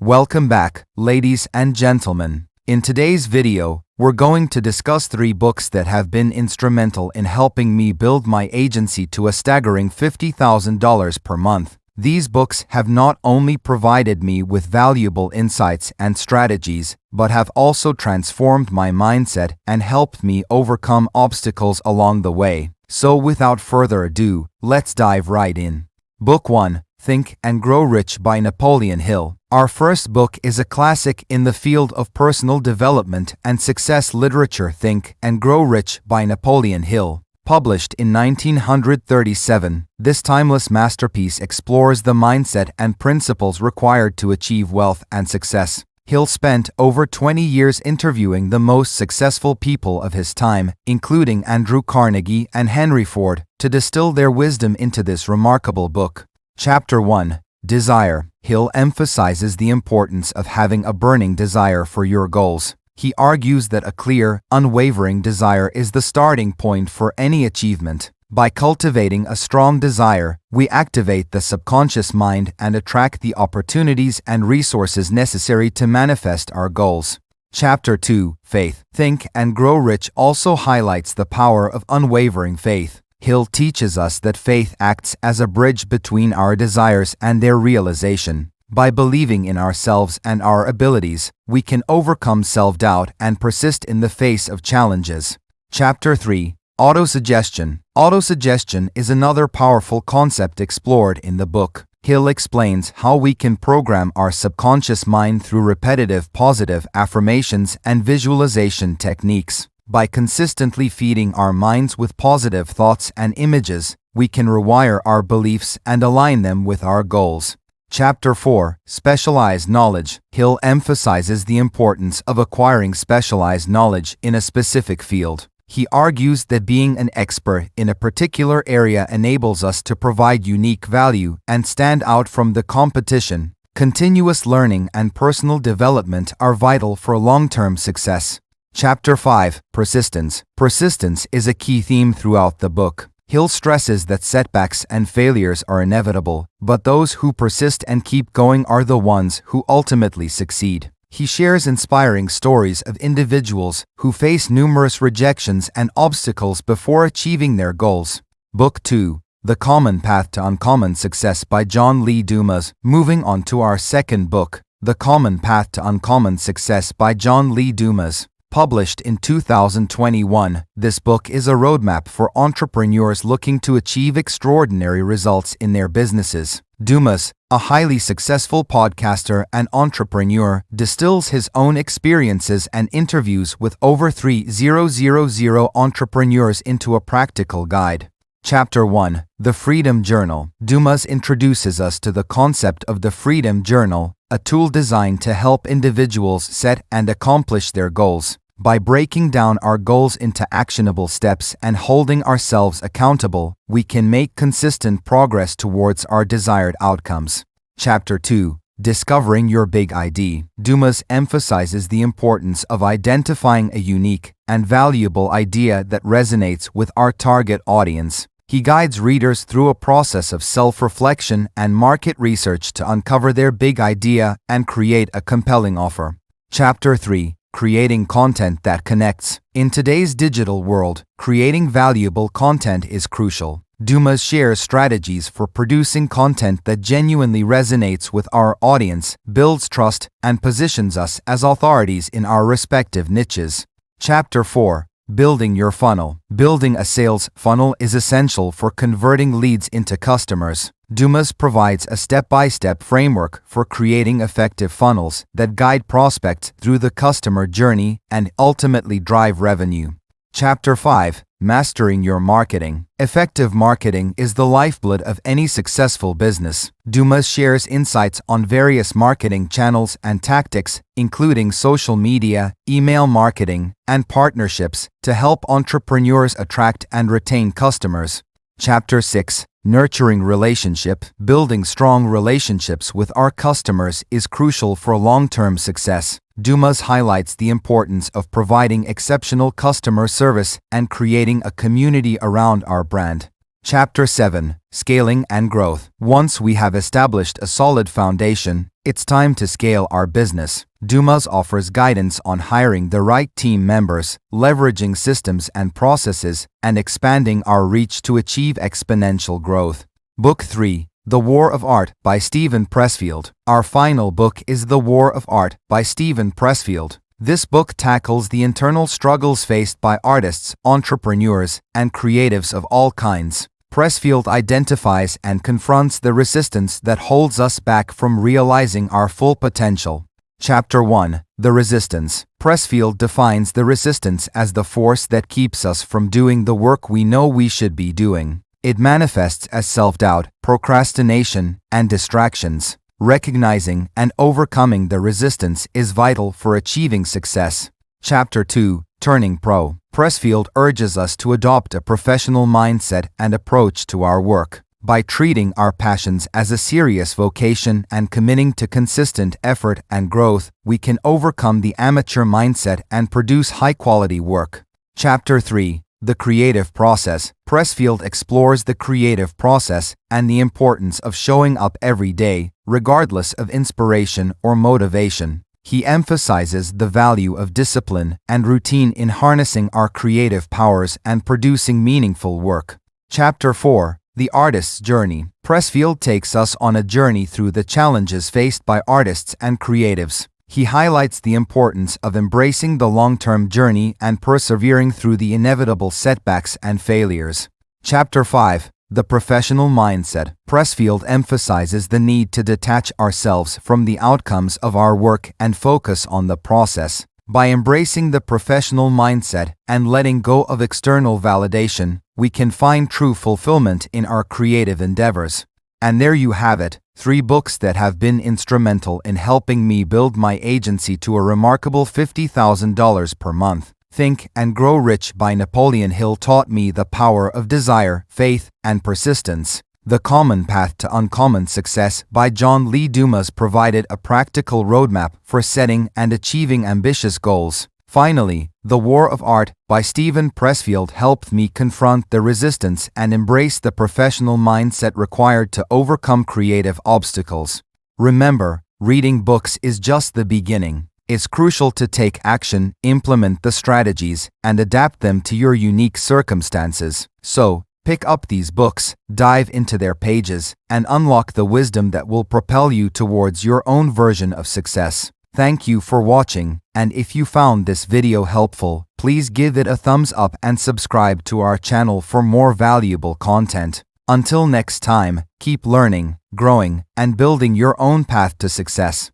Welcome back, ladies and gentlemen. In today's video, we're going to discuss 3 books that have been instrumental in helping me build my agency to a staggering $50,000 per month. These books have not only provided me with valuable insights and strategies, but have also transformed my mindset and helped me overcome obstacles along the way. So without further ado, let's dive right in. Book 1, Think and Grow Rich by Napoleon Hill. Our first book is a classic in the field of personal development and success literature. Think and Grow Rich by Napoleon Hill. Published in 1937, this timeless masterpiece explores the mindset and principles required to achieve wealth and success. Hill spent over 20 years interviewing the most successful people of his time, including Andrew Carnegie and Henry Ford, to distill their wisdom into this remarkable book. Chapter 1. Desire. Hill emphasizes the importance of having a burning desire for your goals. He argues that a clear, unwavering desire is the starting point for any achievement. By cultivating a strong desire, we activate the subconscious mind and attract the opportunities and resources necessary to manifest our goals. Chapter 2. Faith. Think and Grow Rich also highlights the power of unwavering faith. Hill teaches us that faith acts as a bridge between our desires and their realization. By believing in ourselves and our abilities, we can overcome self-doubt and persist in the face of challenges. Chapter 3. Autosuggestion. Autosuggestion is another powerful concept explored in the book. Hill explains how we can program our subconscious mind through repetitive positive affirmations and visualization techniques. By consistently feeding our minds with positive thoughts and images, we can rewire our beliefs and align them with our goals. Chapter 4. Specialized Knowledge. Hill emphasizes the importance of acquiring specialized knowledge in a specific field. He argues that being an expert in a particular area enables us to provide unique value and stand out from the competition. Continuous learning and personal development are vital for long-term success. Chapter 5. Persistence. Persistence is a key theme throughout the book. Hill stresses that setbacks and failures are inevitable, but those who persist and keep going are the ones who ultimately succeed. He shares inspiring stories of individuals who face numerous rejections and obstacles before achieving their goals. Book 2. The Common Path to Uncommon Success by John Lee Dumas. Moving on to our second book, The Common Path to Uncommon Success by John Lee Dumas. Published in 2021, this book is a roadmap for entrepreneurs looking to achieve extraordinary results in their businesses. Dumas, a highly successful podcaster and entrepreneur, distills his own experiences and interviews with over 3,000 entrepreneurs into a practical guide. Chapter 1. The Freedom Journal. Dumas introduces us to the concept of the Freedom Journal, a tool designed to help individuals set and accomplish their goals. By breaking down our goals into actionable steps and holding ourselves accountable, we can make consistent progress towards our desired outcomes. Chapter 2. Discovering Your Big Idea. Dumas emphasizes the importance of identifying a unique and valuable idea that resonates with our target audience. He guides readers through a process of self-reflection and market research to uncover their big idea and create a compelling offer. Chapter 3. Creating Content That Connects. In today's digital world, creating valuable content is crucial. Dumas shares strategies for producing content that genuinely resonates with our audience, builds trust, and positions us as authorities in our respective niches. Chapter 4. Building Your Funnel. Building a sales funnel is essential for converting leads into customers. Dumas provides a step-by-step framework for creating effective funnels that guide prospects through the customer journey and ultimately drive revenue. Chapter 5. Mastering Your Marketing. Effective marketing is the lifeblood of any successful business. Dumas shares insights on various marketing channels and tactics, including social media, email marketing, and partnerships, to help entrepreneurs attract and retain customers. Chapter 6. Nurturing Relationship. Building strong relationships with our customers is crucial for long-term success. Dumas highlights the importance of providing exceptional customer service and creating a community around our brand. Chapter 7. Scaling and Growth. Once we have established a solid foundation, It's time to scale our business. Dumas offers guidance on hiring the right team members, leveraging systems and processes, and expanding our reach to achieve exponential growth. Book 3, The War of Art by Steven Pressfield. Our final book is The War of Art by Steven Pressfield. This book tackles the internal struggles faced by artists, entrepreneurs, and creatives of all kinds. Pressfield identifies and confronts the resistance that holds us back from realizing our full potential. Chapter 1, The Resistance. Pressfield defines the resistance as the force that keeps us from doing the work we know we should be doing. It manifests as self-doubt, procrastination, and distractions. Recognizing and overcoming the resistance is vital for achieving success. Chapter 2, Turning Pro. Pressfield urges us to adopt a professional mindset and approach to our work. By treating our passions as a serious vocation and committing to consistent effort and growth, we can overcome the amateur mindset and produce high-quality work. Chapter 3, The Creative Process. Pressfield explores the creative process and the importance of showing up every day, regardless of inspiration or motivation. He emphasizes the value of discipline and routine in harnessing our creative powers and producing meaningful work. Chapter 4, The Artist's Journey. Pressfield takes us on a journey through the challenges faced by artists and creatives. He highlights the importance of embracing the long-term journey and persevering through the inevitable setbacks and failures. Chapter 5, The Professional Mindset. Pressfield emphasizes the need to detach ourselves from the outcomes of our work and focus on the process. By embracing the professional mindset and letting go of external validation, we can find true fulfillment in our creative endeavors. And there you have it, 3 books that have been instrumental in helping me build my agency to a remarkable $50,000 per month. Think and Grow Rich by Napoleon Hill taught me the power of desire, faith, and persistence. The Common Path to Uncommon Success by John Lee Dumas provided a practical roadmap for setting and achieving ambitious goals. Finally, The War of Art by Steven Pressfield helped me confront the resistance and embrace the professional mindset required to overcome creative obstacles. Remember, reading books is just the beginning. It's crucial to take action, implement the strategies, and adapt them to your unique circumstances. So, pick up these books, dive into their pages, and unlock the wisdom that will propel you towards your own version of success. Thank you for watching, and if you found this video helpful, please give it a thumbs up and subscribe to our channel for more valuable content. Until next time, keep learning, growing, and building your own path to success.